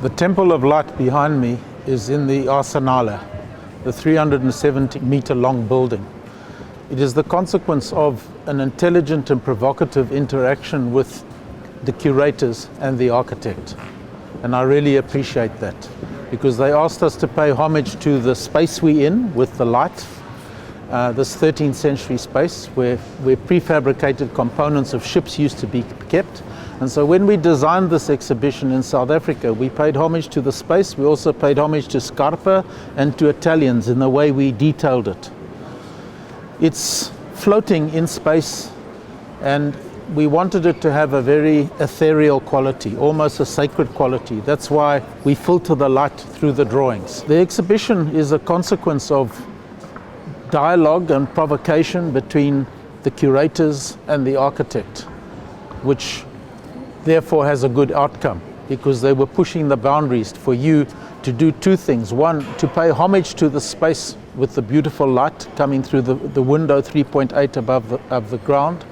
The Temple of Light behind me is in the Arsenale, the 370-meter long building. It is the consequence of an intelligent and provocative interaction with the curators and the architect. And I really appreciate that, because they asked us to pay homage to the space we're in with the light, this 13th century space where prefabricated components of ships used to be kept. And so when we designed this exhibition in South Africa, we paid homage to the space. We also paid homage to Scarpa and to Italians in the way we detailed it. It's floating in space, and we wanted it to have a very ethereal quality, almost a sacred quality. That's why we filter the light through the drawings. The exhibition is a consequence of dialogue and provocation between the curators and the architect, which therefore has a good outcome, because they were pushing the boundaries for you to do two things. One, to pay homage to the space with the beautiful light coming through the window 3.8 above the ground,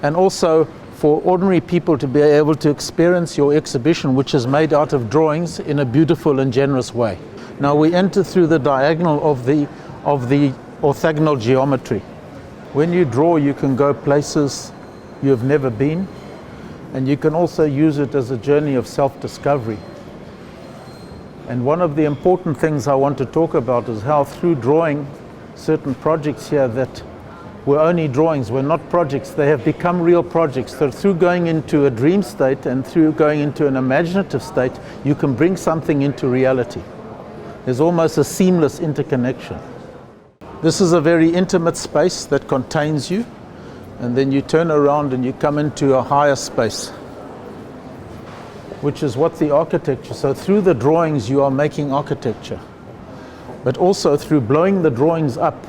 and also for ordinary people to be able to experience your exhibition, which is made out of drawings, in a beautiful and generous way. Now we enter through the diagonal of the orthogonal geometry. When you draw, you can go places you have never been, and you can also use it as a journey of self-discovery. And one of the important things I want to talk about is how through drawing certain projects here that were only drawings, were not projects, they have become real projects. So through going into a dream state and through going into an imaginative state, you can bring something into reality. There's almost a seamless interconnection. This is a very intimate space that contains you, and then you turn around and you come into a higher space, which is what the architecture. So through the drawings you are making architecture, but also through blowing the drawings up,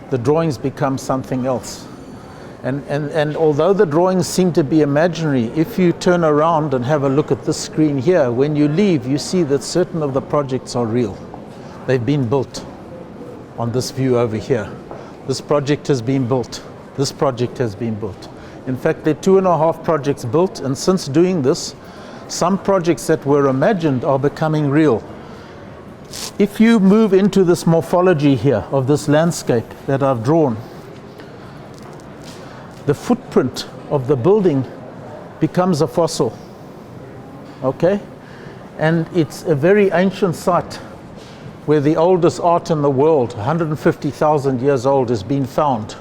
the drawings become something else. And although the drawings seem to be imaginary, if you turn around and have a look at this screen here, when you leave you see that certain of the projects are real. They've been built on this view over here. This project has been built. This project has been built. In fact, there are 2.5 projects built, and since doing this, some projects that were imagined are becoming real. If you move into this morphology here of this landscape that I've drawn, the footprint of the building becomes a fossil, okay? And it's a very ancient site where the oldest art in the world, 150,000 years old, has been found.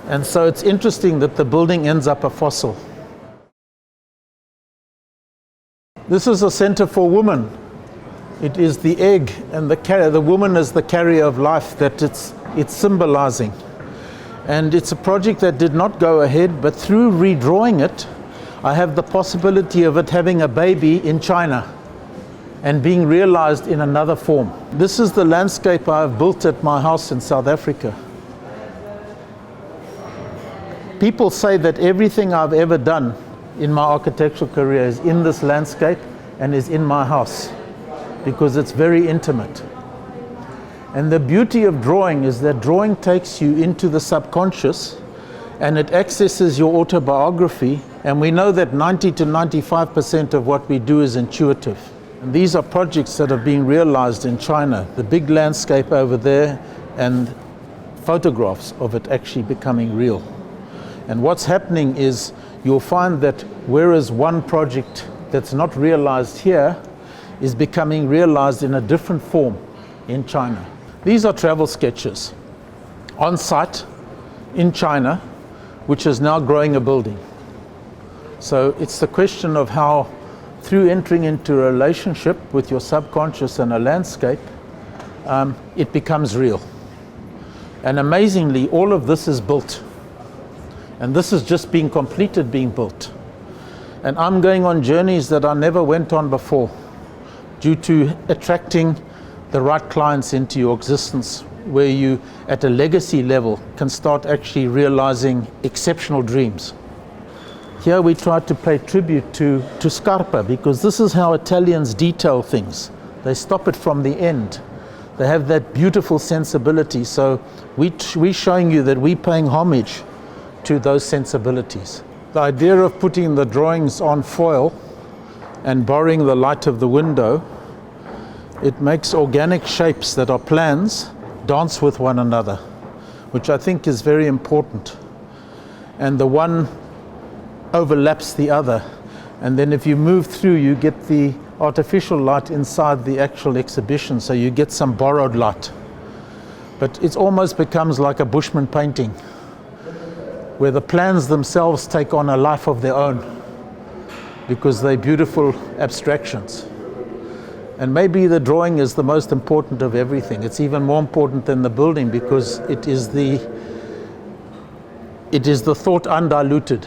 And so it's interesting that the building ends up a fossil. This is a center for women. It is the egg and the woman is the carrier of life that it's symbolizing. And it's a project that did not go ahead, but through redrawing it, I have the possibility of it having a baby in China and being realized in another form. This is the landscape I've built at my house in South Africa. People say that everything I've ever done in my architectural career is in this landscape and is in my house, because it's very intimate. And the beauty of drawing is that drawing takes you into the subconscious and it accesses your autobiography, and we know that 90 to 95% of what we do is intuitive. And these are projects that are being realized in China, the big landscape over there and photographs of it actually becoming real. And what's happening is you'll find that whereas one project that's not realized here is becoming realized in a different form in China. These are travel sketches on site in China, which is now growing a building. So it's the question of how, through entering into a relationship with your subconscious and a landscape, it becomes real. And amazingly, all of this is built. And this is just being completed, being built. And I'm going on journeys that I never went on before, due to attracting the right clients into your existence, where you, at a legacy level, can start actually realizing exceptional dreams. Here we try to pay tribute to Scarpa, because this is how Italians detail things. They stop it from the end. They have that beautiful sensibility. So we're showing you that we're paying homage to those sensibilities. The idea of putting the drawings on foil and borrowing the light of the window, it makes organic shapes that are plans dance with one another, which I think is very important. And the one overlaps the other. And then if you move through, you get the artificial light inside the actual exhibition, so you get some borrowed light. But it almost becomes like a Bushman painting, where the plans themselves take on a life of their own, because they're beautiful abstractions. And maybe the drawing is the most important of everything. It's even more important than the building, because it is the thought undiluted.